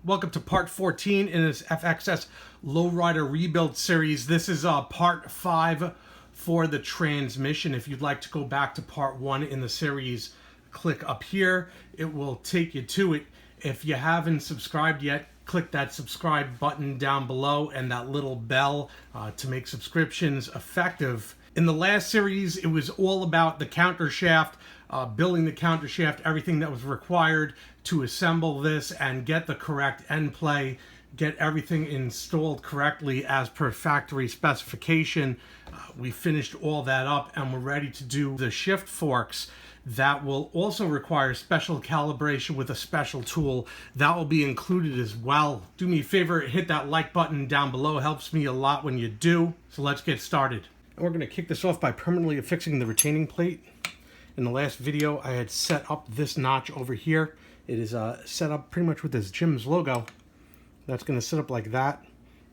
Welcome to part 14 in this FXS Lowrider rebuild series. This is part 5 for the transmission. If you'd like to go back to part 1 in the series, click up here. It will take you to it. If you haven't subscribed yet, click that subscribe button down below and that little bell to make subscriptions effective. In the last series, it was all about the counter shaft, building the counter shaft, everything that was required to assemble this and get the correct end play, get everything installed correctly as per factory specification. We finished all that up and we're ready to do the shift forks. That will also require special calibration with a special tool. That will be included as well. Do me a favor, hit that like button down below. It helps me a lot when you do. So let's get started. And we're going to kick this off by permanently affixing the retaining plate. In the last video, I had set up this notch over here. It is set up pretty much with this Jim's logo. That's going to sit up like that.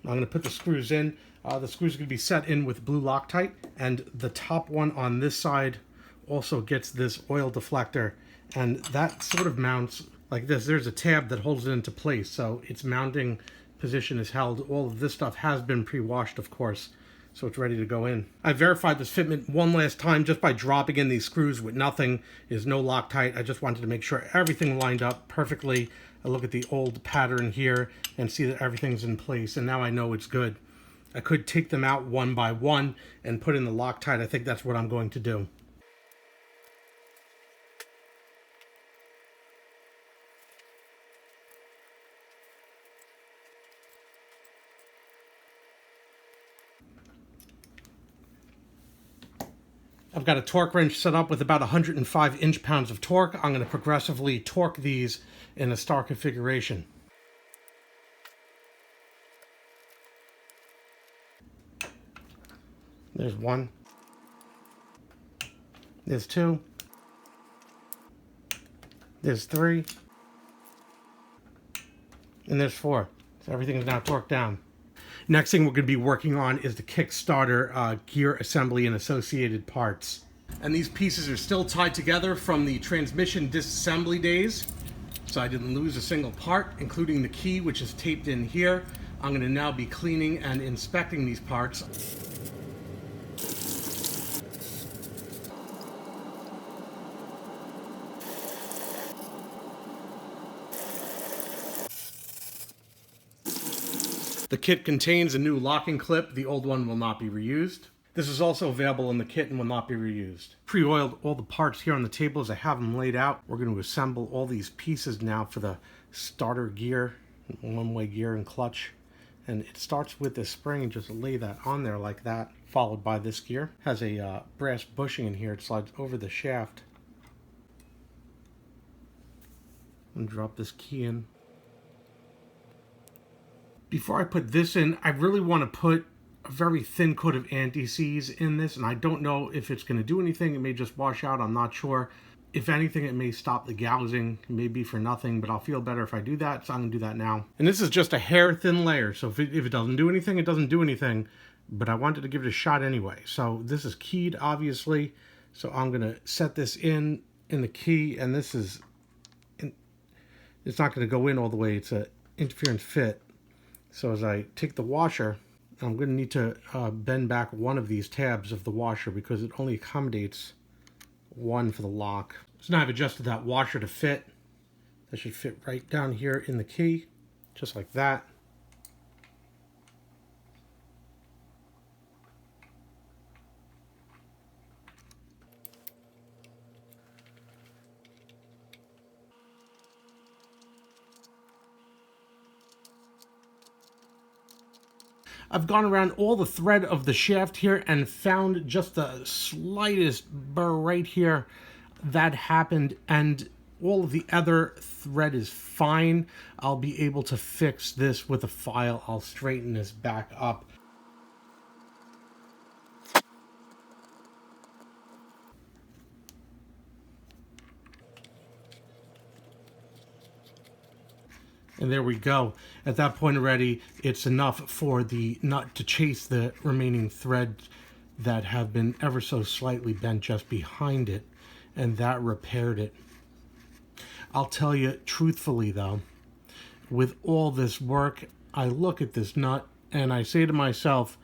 I'm going to put the screws in. The screws are going to be set in with blue Loctite, and the top one on this side also gets this oil deflector, and that sort of mounts like this. There's a tab that holds it into place, so its mounting position is held. All of this stuff has been pre-washed, of course, so it's ready to go in. I verified this fitment one last time just by dropping in these screws with nothing. There's no Loctite. I just wanted to make sure everything lined up perfectly. I look at the old pattern here and see that everything's in place, and now I know it's good. I could take them out one by one and put in the Loctite. I think that's what I'm going to do. I've got a torque wrench set up with about 105 inch-pounds of torque. I'm going to progressively torque these in a star configuration. There's one. There's two. There's three. And there's four. So everything is now torqued down. Next thing we're going to be working on is the Kickstarter gear assembly and associated parts. And these pieces are still tied together from the transmission disassembly days. So I didn't lose a single part, including the key, which is taped in here. I'm going to now be cleaning and inspecting these parts. The kit contains a new locking clip. The old one will not be reused. This is also available in the kit and will not be reused. Pre-oiled all the parts here on the table as I have them laid out. We're going to assemble all these pieces now for the starter gear, one-way gear and clutch. And it starts with this spring, and just lay that on there like that, followed by this gear. It has a brass bushing in here. It slides over the shaft. And drop this key in. Before I put this in, I really want to put a very thin coat of anti-seize in this, and I don't know if it's going to do anything. It may just wash out. I'm not sure. If anything, it may stop the gouging. It may be for nothing, but I'll feel better if I do that, so I'm going to do that now. And this is just a hair-thin layer, so if it doesn't do anything, it doesn't do anything, but I wanted to give it a shot anyway. So this is keyed, obviously, so I'm going to set this in the key, and this is, it's not going to go in all the way. It's an interference fit. So as I take the washer, I'm going to need to bend back one of these tabs of the washer because it only accommodates one for the lock. So now I've adjusted that washer to fit. That should fit right down here in the key, just like that. I've gone around all the thread of the shaft here and found just the slightest burr right here that happened, and all of the other thread is fine. I'll be able to fix this with a file. I'll straighten this back up. And there we go. At that point already, it's enough for the nut to chase the remaining threads that have been ever so slightly bent just behind it, and that repaired it. I'll tell you truthfully though, with all this work, I look at this nut and I say to myself,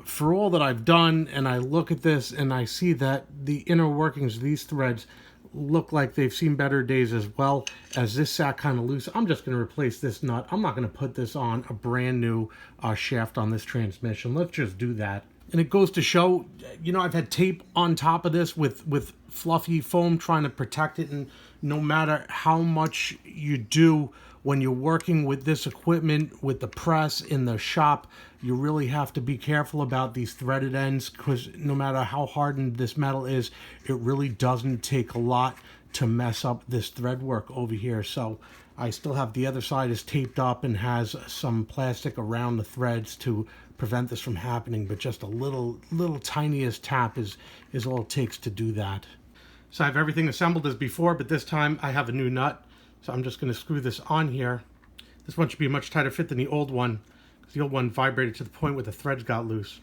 for all that I've done, and I look at this and I see that the inner workings of these threads look like they've seen better days, as well as this sat kind of loose, I'm just going to replace this nut. I'm not going to put this on a brand new shaft on this transmission. Let's just do that. And it goes to show, you know, I've had tape on top of this with fluffy foam trying to protect it, and no matter how much you do when you're working with this equipment, with the press in the shop, you really have to be careful about these threaded ends, because no matter how hardened this metal is, it really doesn't take a lot to mess up this thread work over here. So I still have the other side is taped up and has some plastic around the threads to prevent this from happening, but just a little tiniest tap is all it takes to do that. So I have everything assembled as before, but this time I have a new nut. So I'm just going to screw this on here. This one should be a much tighter fit than the old one, because the old one vibrated to the point where the threads got loose.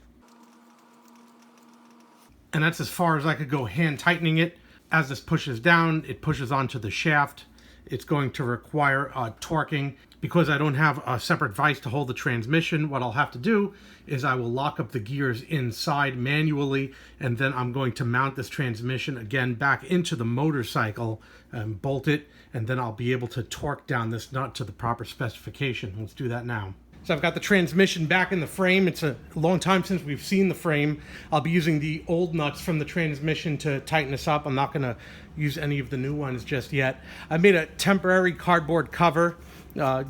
And that's as far as I could go hand tightening it. As this pushes down, it pushes onto the shaft. It's going to require torquing. Because I don't have a separate vise to hold the transmission, what I'll have to do is I will lock up the gears inside manually, and then I'm going to mount this transmission again back into the motorcycle and bolt it, and then I'll be able to torque down this nut to the proper specification. Let's do that now. So I've got the transmission back in the frame. It's a long time since we've seen the frame. I'll be using the old nuts from the transmission to tighten this up. I'm not going to use any of the new ones just yet. I made a temporary cardboard cover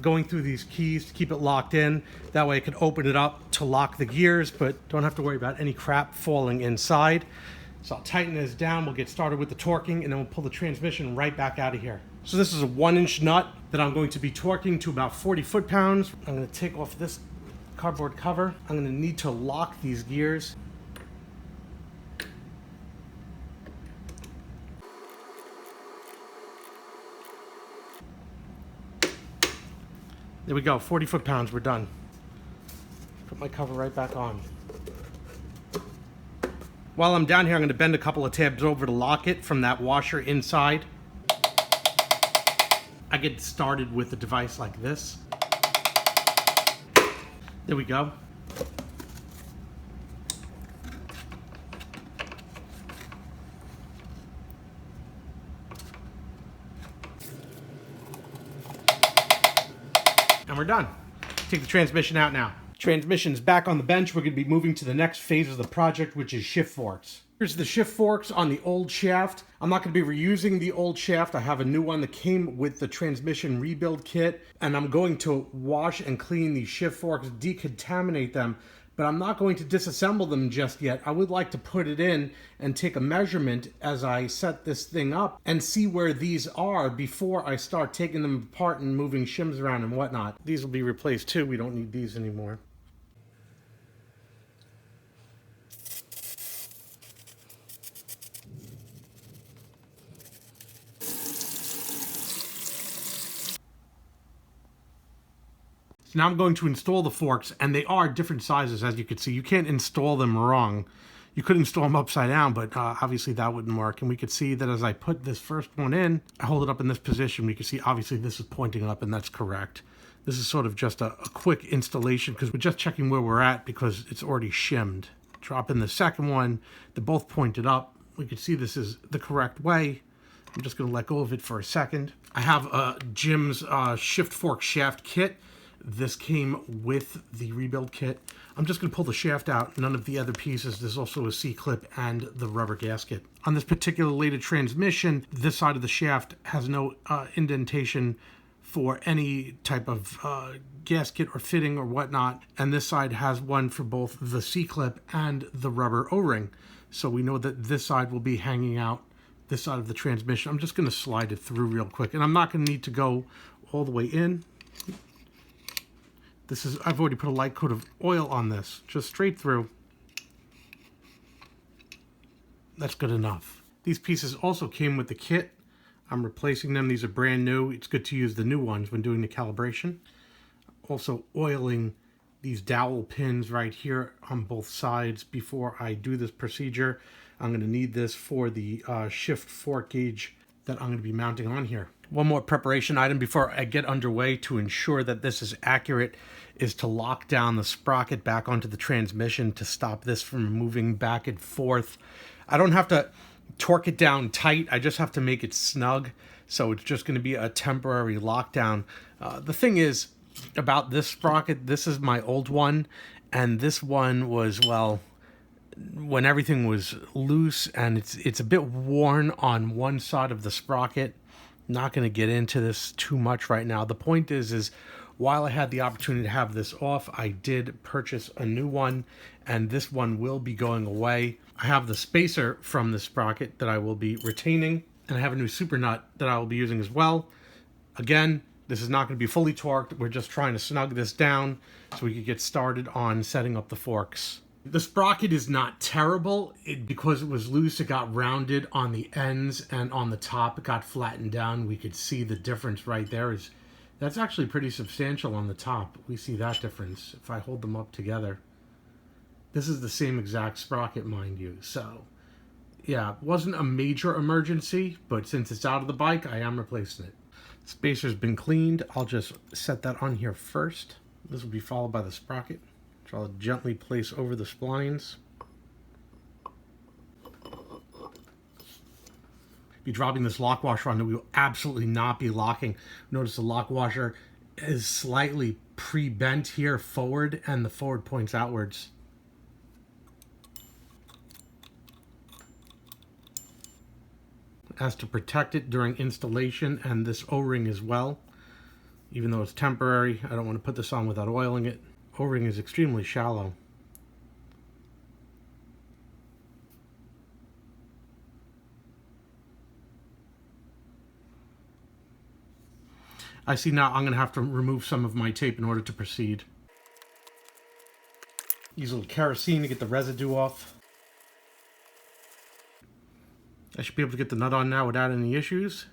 going through these keys to keep it locked in. That way I can open it up to lock the gears, but don't have to worry about any crap falling inside. So I'll tighten this down, we'll get started with the torquing, and then we'll pull the transmission right back out of here. So this is a 1-inch nut that I'm going to be torquing to about 40 foot-pounds. I'm going to take off this cardboard cover. I'm going to need to lock these gears. There we go, 40 foot-pounds, we're done. Put my cover right back on. While I'm down here, I'm going to bend a couple of tabs over to lock it from that washer inside. I get started with a device like this. There we go. And we're done. Take the transmission out now. Transmission's back on the bench. We're going to be moving to the next phase of the project, which is shift forks. Here's the shift forks on the old shaft. I'm not going to be reusing the old shaft. I have a new one that came with the transmission rebuild kit, and I'm going to wash and clean these shift forks, decontaminate them, but I'm not going to disassemble them just yet. I would like to put it in and take a measurement as I set this thing up and see where these are before I start taking them apart and moving shims around and whatnot. These will be replaced too. We don't need these anymore. So now I'm going to install the forks, and they are different sizes, as you can see. You can't install them wrong. You could install them upside down, but obviously that wouldn't work. And we could see that as I put this first one in, I hold it up in this position, we can see obviously this is pointing up, and that's correct. This is sort of just a quick installation because we're just checking where we're at because it's already shimmed. Drop in the second one, they're both pointed up. We can see this is the correct way. I'm just going to let go of it for a second. I have Jim's shift fork shaft kit. This came with the rebuild kit. I'm just going to pull the shaft out, none of the other pieces. There's also a C-clip and the rubber gasket. On this particular laded transmission, this side of the shaft has no indentation for any type of gasket or fitting or whatnot, and this side has one for both the C-clip and the rubber O-ring. So we know that this side will be hanging out this side of the transmission. I'm just going to slide it through real quick, and I'm not going to need to go all the way in. This is, I've already put a light coat of oil on this, just straight through. That's good enough. These pieces also came with the kit. I'm replacing them. These are brand new. It's good to use the new ones when doing the calibration. Also oiling these dowel pins right here on both sides before I do this procedure. I'm going to need this for the shift fork gauge that I'm going to be mounting on here. One more preparation item before I get underway to ensure that this is accurate is to lock down the sprocket back onto the transmission to stop this from moving back and forth. I don't have to torque it down tight, I just have to make it snug, so it's just going to be a temporary lockdown. The thing is about this sprocket, this is my old one, and this one was, well, when everything was loose, and it's a bit worn on one side of the sprocket. Not going to get into this too much right now. The point is while I had the opportunity to have this off, I did purchase a new one, and this one will be going away. I have the spacer from the sprocket that I will be retaining, and I have a new super nut that I will be using as well. Again, this is not going to be fully torqued. We're just trying to snug this down so we can get started on setting up the forks. The sprocket is not terrible. Because it was loose, it got rounded on the ends, and on the top it got flattened down. We could see the difference right there. That's actually pretty substantial on the top. We see that difference if I hold them up together. This is the same exact sprocket, mind you. So yeah, it wasn't a major emergency, but since it's out of the bike, I am replacing it. Spacer's been cleaned. I'll just set that on here first. This will be followed by the sprocket. So I'll gently place over the splines. Be dropping this lock washer on it, we will absolutely not be locking. Notice the lock washer is slightly pre-bent here forward, and the forward points outwards. As to protect it during installation, and this O-ring as well. Even though it's temporary, I don't want to put this on without oiling it. O-ring is extremely shallow. I see now I'm going to have to remove some of my tape in order to proceed. Use a little kerosene to get the residue off. I should be able to get the nut on now without any issues.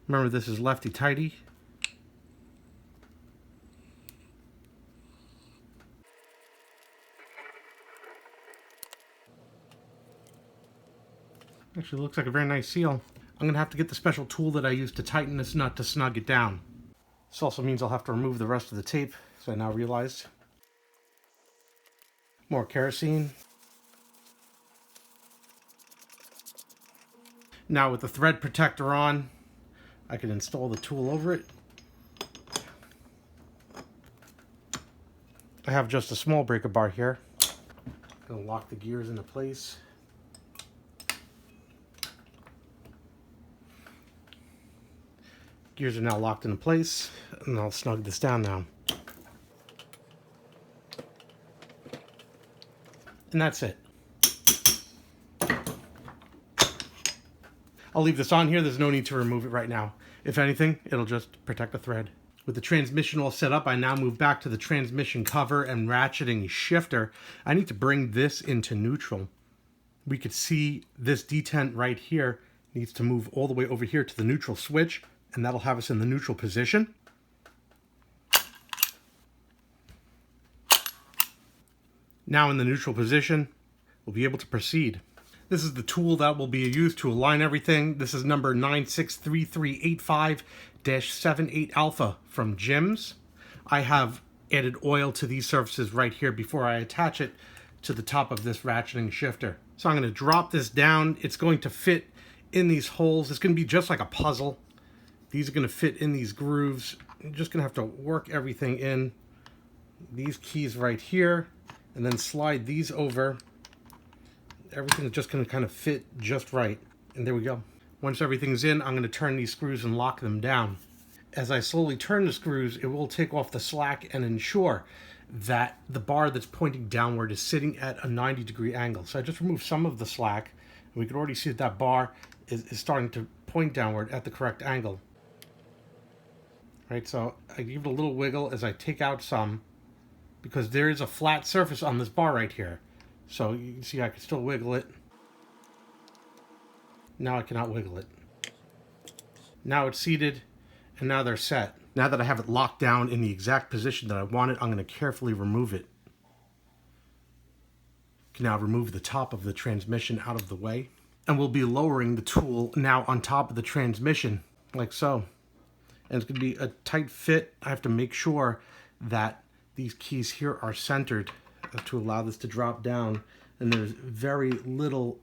Remember, this is lefty-tighty. Actually looks like a very nice seal. I'm going to have to get the special tool that I use to tighten this nut to snug it down. This also means I'll have to remove the rest of the tape, so I now realized. More kerosene. Now with the thread protector on, I can install the tool over it. I have just a small breaker bar here. I'm going to lock the gears into place. Gears are now locked into place, and I'll snug this down now. And that's it. I'll leave this on here. There's no need to remove it right now. If anything, it'll just protect the thread. With the transmission all set up, I now move back to the transmission cover and ratcheting shifter. I need to bring this into neutral. We could see this detent right here needs to move all the way over here to the neutral switch, and that'll have us in the neutral position. Now in the neutral position, we'll be able to proceed. This is the tool that will be used to align everything. This is number 963385-78 Alpha from Jim's. I have added oil to these surfaces right here before I attach it to the top of this ratcheting shifter. So I'm going to drop this down. It's going to fit in these holes. It's going to be just like a puzzle. These are going to fit in these grooves. I'm just going to have to work everything in. These keys right here, and then slide these over. Everything is just going to kind of fit just right. And there we go. Once everything's in, I'm going to turn these screws and lock them down. As I slowly turn the screws, it will take off the slack and ensure that the bar that's pointing downward is sitting at a 90-degree angle. So I just removed some of the slack, and we can already see that that bar is starting to point downward at the correct angle. Right, so I give it a little wiggle as I take out some, because there is a flat surface on this bar right here. So you can see I can still wiggle it. Now I cannot wiggle it. Now it's seated, and now they're set. Now that I have it locked down in the exact position that I want it, I'm going to carefully remove it. Can now remove the top of the transmission out of the way. And we'll be lowering the tool now on top of the transmission, like so. And it's going to be a tight fit. I have to make sure that these keys here are centered to allow this to drop down. And there's very little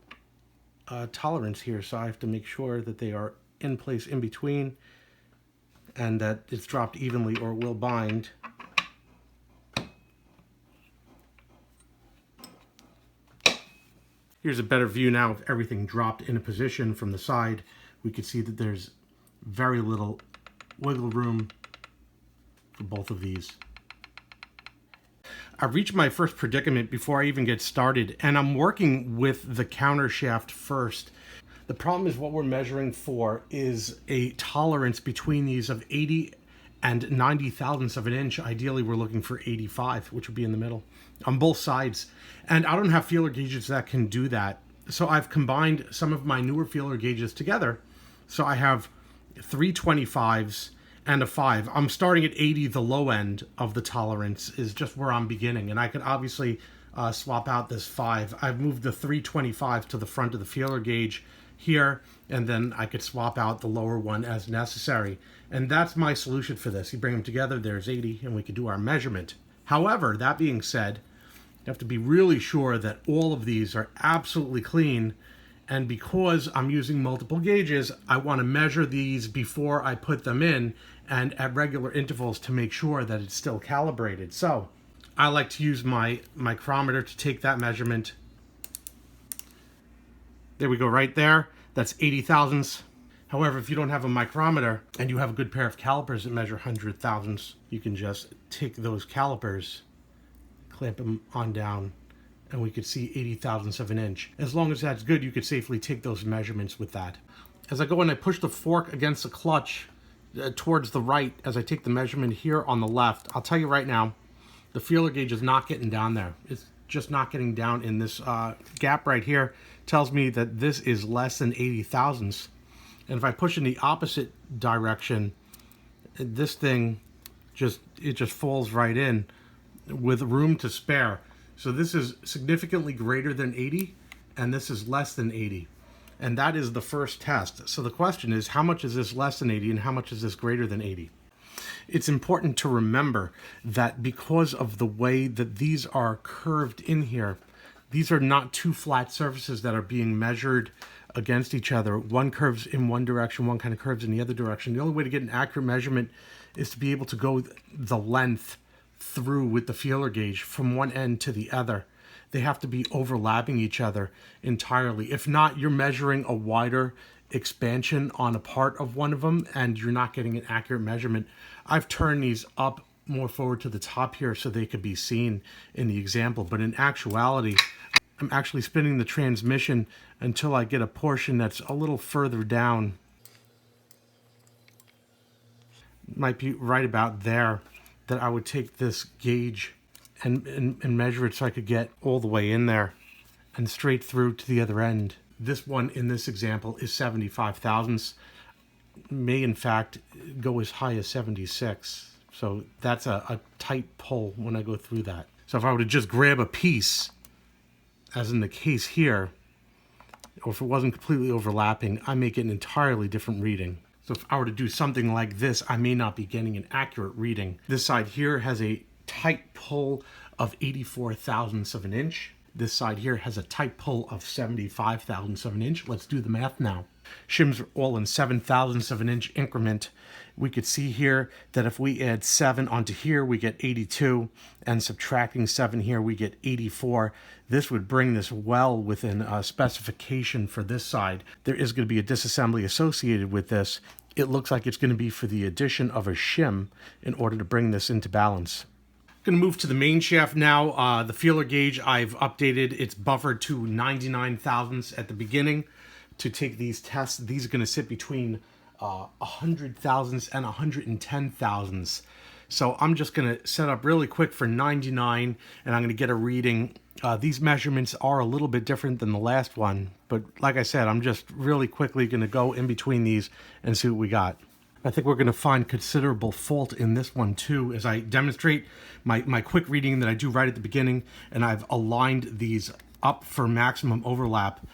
tolerance here, so I have to make sure that they are in place in between and that it's dropped evenly or it will bind. Here's a better view now of everything dropped in a position from the side. We can see that there's very little wiggle room for both of these. I've reached my first predicament before I even get started, and I'm working with the counter shaft first. The problem is what we're measuring for is a tolerance between these of 80 and 90 thousandths of an inch. Ideally, we're looking for 85, which would be in the middle on both sides. And I don't have feeler gauges that can do that. So I've combined some of my newer feeler gauges together. So I have 325s and a 5. I'm starting at 80. The low end of the tolerance is just where I'm beginning. And I can obviously swap out this 5. I've moved the 325 to the front of the feeler gauge here, and then I could swap out the lower one as necessary. And that's my solution for this. You bring them together, there's 80, and we could do our measurement. However, that being said, you have to be really sure that all of these are absolutely clean. And because I'm using multiple gauges, I want to measure these before I put them in and at regular intervals to make sure that it's still calibrated. So I like to use my micrometer to take that measurement. There we go, right there. That's 80 thousandths. However, if you don't have a micrometer and you have a good pair of calipers that measure 100 thousandths, you can just take those calipers, clamp them on down, and we could see 80 thousandths of an inch. As long as that's good, you could safely take those measurements with that. As I go and I push the fork against the clutch towards the right, as I take the measurement here on the left, I'll tell you right now, the feeler gauge is not getting down there. It's just not getting down in this gap right here. Tells me that this is less than 80 thousandths. And if I push in the opposite direction, this thing just falls right in with room to spare. So this is significantly greater than 80, and this is less than 80. And that is the first test. So the question is, how much is this less than 80 and how much is this greater than 80? It's important to remember that because of the way that these are curved in here, these are not two flat surfaces that are being measured against each other. One curves in one direction, one kind of curves in the other direction. The only way to get an accurate measurement is to be able to go the length through with the feeler gauge from one end to the other. They have to be overlapping each other entirely. If not, you're measuring a wider expansion on a part of one of them and you're not getting an accurate measurement. I've turned these up more forward to the top here so they could be seen in the example, but in actuality, I'm actually spinning the transmission until I get a portion that's a little further down. Might be right about there that I would take this gauge and measure it so I could get all the way in there and straight through to the other end. This one in this example is 75 thousandths. May in fact go as high as 76. So that's a tight pull when I go through that. So if I were to just grab a piece, as in the case here, or if it wasn't completely overlapping, I may get an entirely different reading. So if I were to do something like this, I may not be getting an accurate reading. This side here has a tight pull of 84 thousandths of an inch. This side here has a tight pull of 75 thousandths of an inch. Let's do the math now. Shims are all in 7 thousandths of an inch increment. We could see here that if we add 7 onto here, we get 82, and subtracting 7 here, we get 84. This would bring this well within a specification for this side. There is going to be a disassembly associated with this. It looks like it's going to be for the addition of a shim in order to bring this into balance. Going to move to the main shaft now. The feeler gauge I've updated. It's buffered to 99 thousandths at the beginning. To take these tests, these are going to sit between 100 thousandths and 110 thousandths. So I'm just going to set up really quick for 99, and I'm going to get a reading. These measurements are a little bit different than the last one, but like I said, I'm just really quickly going to go in between these and see what we got. I think we're going to find considerable fault in this one too, as I demonstrate my quick reading that I do right at the beginning, and I've aligned these up for maximum overlap.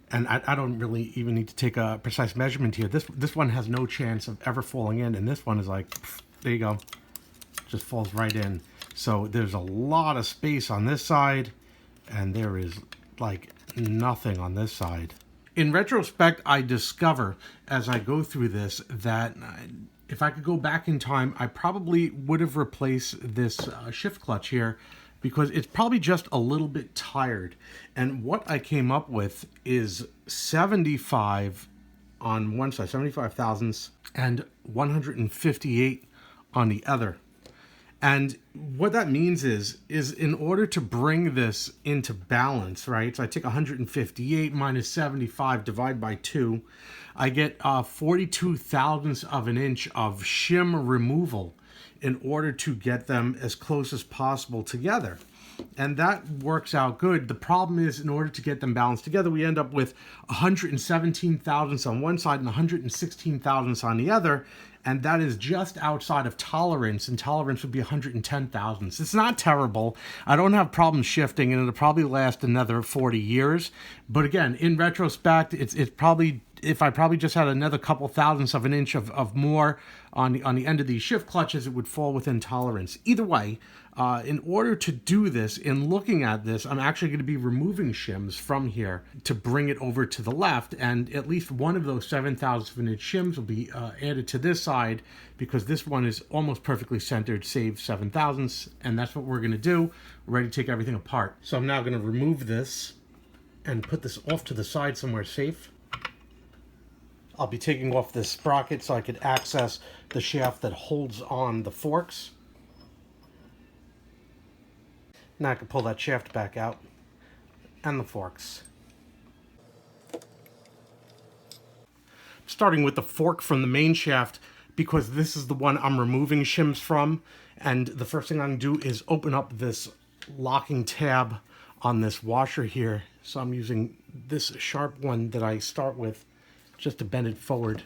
And I don't really even need to take a precise measurement here. This one has no chance of ever falling in, and this one is like, pff, there you go. Just falls right in. So there's a lot of space on this side, and there is like nothing on this side. In retrospect, I discover as I go through this that if I could go back in time, I probably would have replaced this shift clutch here, because it's probably just a little bit tired. And what I came up with is 75 on one side, 75 thousandths, and 158 on the other. And what that means is in order to bring this into balance, right? So I take 158 minus 75, divide by 2. I get 42 thousandths of an inch of shim removal in order to get them as close as possible together. And that works out good. The problem is, in order to get them balanced together, we end up with 117 thousandths on one side and 116 thousandths on the other. And that is just outside of tolerance, and tolerance would be 110 thousandths. It's not terrible. I don't have problems shifting, and it'll probably last another 40 years. But again, in retrospect, it's probably, if I probably just had another couple thousandths of an inch of more on the end of these shift clutches, it would fall within tolerance. Either way, in order to do this, in looking at this, I'm actually going to be removing shims from here to bring it over to the left, and at least one of those 7 thousandths of an inch shims will be added to this side, because this one is almost perfectly centered, save 7 thousandths, and that's what we're going to do. We're ready to take everything apart. So I'm now going to remove this and put this off to the side somewhere safe. I'll be taking off this sprocket so I could access the shaft that holds on the forks. Now I can pull that shaft back out and the forks. Starting with the fork from the main shaft, because this is the one I'm removing shims from, and the first thing I'm going to do is open up this locking tab on this washer here. So I'm using this sharp one that I start with just to bend it forward.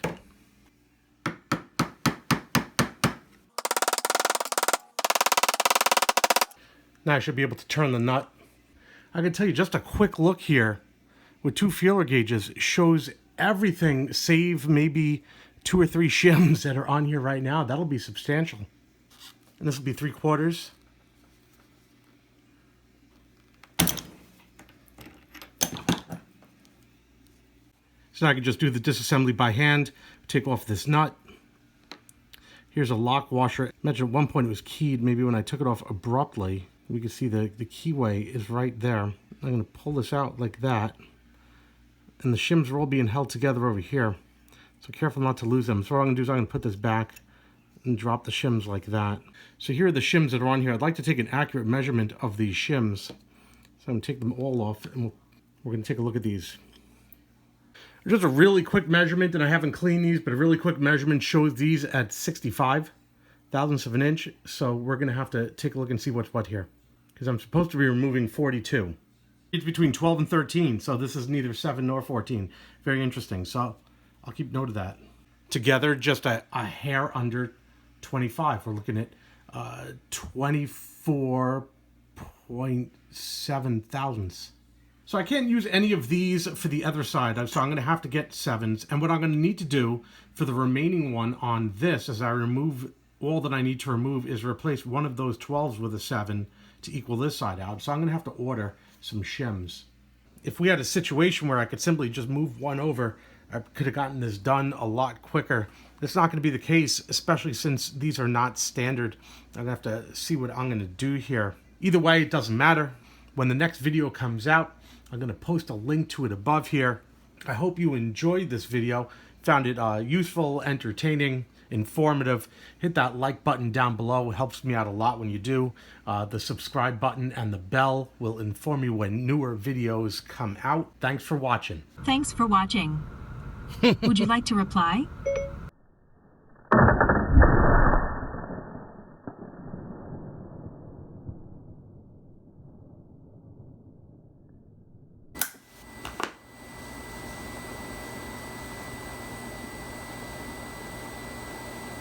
Now I should be able to turn the nut. I can tell you, just a quick look here with 2 feeler gauges shows everything save maybe 2 or 3 shims that are on here right now. That'll be substantial. And this will be 3/4. So now I can just do the disassembly by hand, take off this nut. Here's a lock washer. Imagine at one point it was keyed. Maybe when I took it off abruptly, we can see the keyway is right there. I'm going to pull this out like that. And the shims are all being held together over here. So careful not to lose them. So what I'm going to do is I'm going to put this back and drop the shims like that. So here are the shims that are on here. I'd like to take an accurate measurement of these shims. So I'm going to take them all off, and we're going to take a look at these. Just a really quick measurement, and I haven't cleaned these, but a really quick measurement shows these at 65 thousandths of an inch. So we're going to have to take a look and see what's what here, because I'm supposed to be removing 42. It's between 12 and 13, so this is neither 7 nor 14. Very interesting, so I'll keep note of that. Together, just a hair under 25. We're looking at 24.7 thousandths. So I can't use any of these for the other side, so I'm going to have to get 7s. And what I'm going to need to do for the remaining one on this, as I remove all that I need to remove, is replace one of those 12s with a 7 to equal this side out. So I'm going to have to order some shims. If we had a situation where I could simply just move one over, I could have gotten this done a lot quicker. That's not going to be the case, especially since these are not standard. I'm going to have to see what I'm going to do here. Either way, it doesn't matter. When the next video comes out, I'm going to post a link to it above here. I hope you enjoyed this video, found it useful, entertaining, informative. Hit that like button down below. It helps me out a lot when you do. The subscribe button and the bell will inform you when newer videos come out. Thanks for watching. Thanks for watching. Would you like to reply?